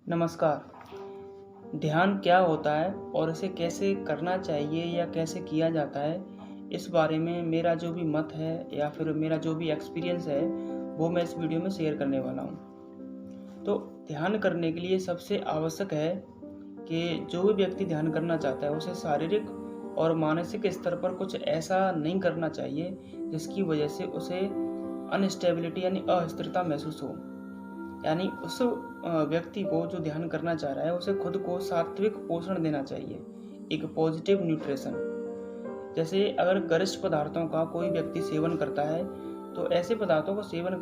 नमस्कार। ध्यान क्या होता है और इसे कैसे करना चाहिए या कैसे किया जाता है, इस बारे में मेरा जो भी मत है या फिर मेरा जो भी एक्सपीरियंस है वो मैं इस वीडियो में शेयर करने वाला हूँ। तो ध्यान करने के लिए सबसे आवश्यक है कि जो भी व्यक्ति ध्यान करना चाहता है उसे शारीरिक और मानसिक स्तर पर कुछ ऐसा नहीं करना चाहिए जिसकी वजह से उसे अनस्टेबिलिटी यानी अस्थिरता महसूस हो। यानी उस व्यक्ति को जो ध्यान करना चाह रहा है उसे खुद को सात्विक पोषण देना चाहिए, एक पॉजिटिव न्यूट्रिशन। जैसे अगर गरिष्ठ पदार्थों का कोई व्यक्ति सेवन करता है तो ऐसे पदार्थों को सेवन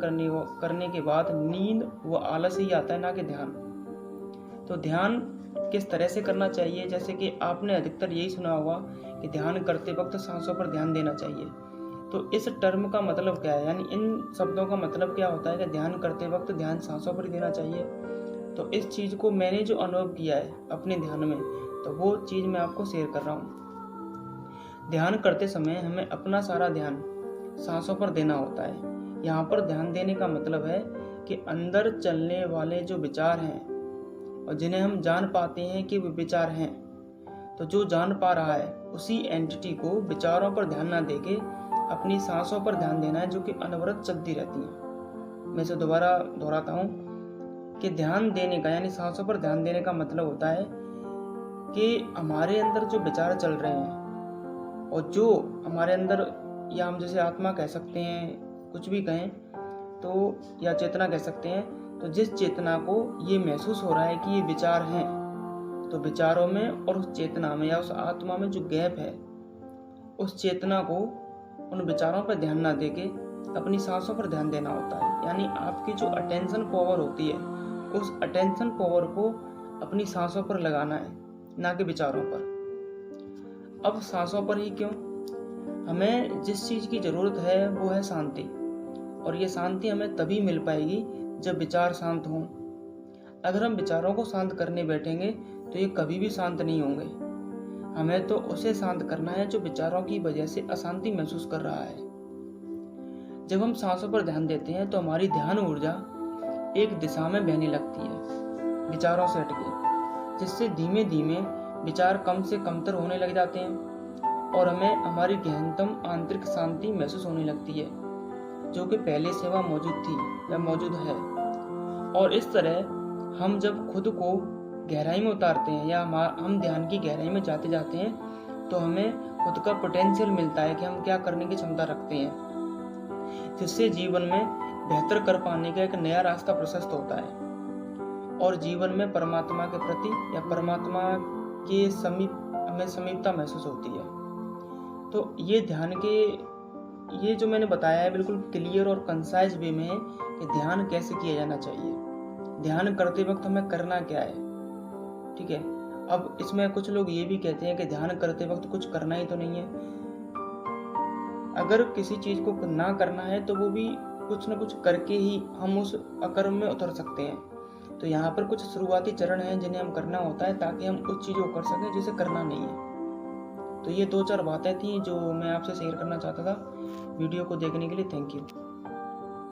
करने के बाद नींद व आलस ही आता है, ना कि ध्यान। तो ध्यान किस तरह से करना चाहिए, जैसे कि आपने अधिकतर यही सुना होगा कि ध्यान करते वक्त सांसों पर ध्यान देना चाहिए। तो इस टर्म का मतलब क्या है, यानी इन शब्दों का मतलब क्या होता है कि ध्यान करते वक्त ध्यान सांसों पर ही देना चाहिए। तो इस चीज़ को मैंने जो अनुभव किया है अपने ध्यान में, तो वो चीज़ मैं आपको शेयर कर रहा हूँ। ध्यान करते समय हमें अपना सारा ध्यान सांसों पर देना होता है। यहाँ पर ध्यान देने का मतलब है कि अंदर चलने वाले जो विचार हैं और जिन्हें हम जान पाते हैं कि वे विचार हैं, तो जो जान पा रहा है उसी एंटिटी को विचारों पर ध्यान ना देके अपनी सांसों पर ध्यान देना है, जो कि अनवरत चलती रहती हैं। मैं इसे दोबारा दोहराता हूँ कि ध्यान देने का यानी सांसों पर ध्यान देने का मतलब होता है कि हमारे अंदर जो विचार चल रहे हैं और जो हमारे अंदर, या हम जैसे आत्मा कह सकते हैं, कुछ भी कहें तो, या चेतना कह सकते हैं, तो जिस चेतना को ये महसूस हो रहा है कि ये विचार हैं, तो विचारों में और उस चेतना में या उस आत्मा में जो गैप है, उस चेतना को उन विचारों पर ध्यान ना देके अपनी सांसों पर ध्यान देना होता है। यानी आपकी जो अटेंशन पावर होती है, उस अटेंशन पावर को अपनी सांसों पर लगाना है, ना कि विचारों पर। अब सांसों पर ही क्यों? हमें जिस चीज़ की ज़रूरत है वो है शांति, और ये शांति हमें तभी मिल पाएगी जब विचार शांत हों। अगर हम विचारों को शांत करने बैठेंगे तो ये कभी भी शांत नहीं होंगे। हमें तो उसे शांत करना है जो विचारों की वजह से अशांति महसूस कर रहा है। जब हम सांसों पर ध्यान देते हैं तो हमारी ध्यान ऊर्जा एक दिशा में बहने लगती है, विचारों से हटके, जिससे धीमे धीमे विचार कम से कमतर होने लग जाते हैं और हमें हमारी गहनतम आंतरिक शांति महसूस होने लगती है, जो कि पहले से वहाँ मौजूद थी या मौजूद है। और इस तरह हम जब खुद को गहराई में उतारते हैं या हम ध्यान की गहराई में जाते जाते हैं, तो हमें खुद का पोटेंशियल मिलता है कि हम क्या करने की क्षमता रखते हैं, जिससे जीवन में बेहतर कर पाने का एक नया रास्ता प्रशस्त होता है और जीवन में परमात्मा के प्रति या परमात्मा के समीप हमें समीपता महसूस होती है। तो ये ध्यान के, ये जो मैंने बताया है बिल्कुल क्लियर और कंसाइज वे में है कि ध्यान कैसे किया जाना चाहिए, ध्यान करते वक्त हमें करना क्या है। ठीक है। अब इसमें कुछ लोग ये भी कहते हैं कि ध्यान करते वक्त कुछ करना ही तो नहीं है। अगर किसी चीज को ना करना है तो वो भी कुछ ना कुछ करके ही हम उस अकर्म में उतर सकते हैं। तो यहाँ पर कुछ शुरुआती चरण हैं जिन्हें हम करना होता है ताकि हम उस चीज को कर सकें जिसे करना नहीं है। तो ये 2-4 बातें थी जो मैं आपसे शेयर करना चाहता था। वीडियो को देखने के लिए थैंक यू।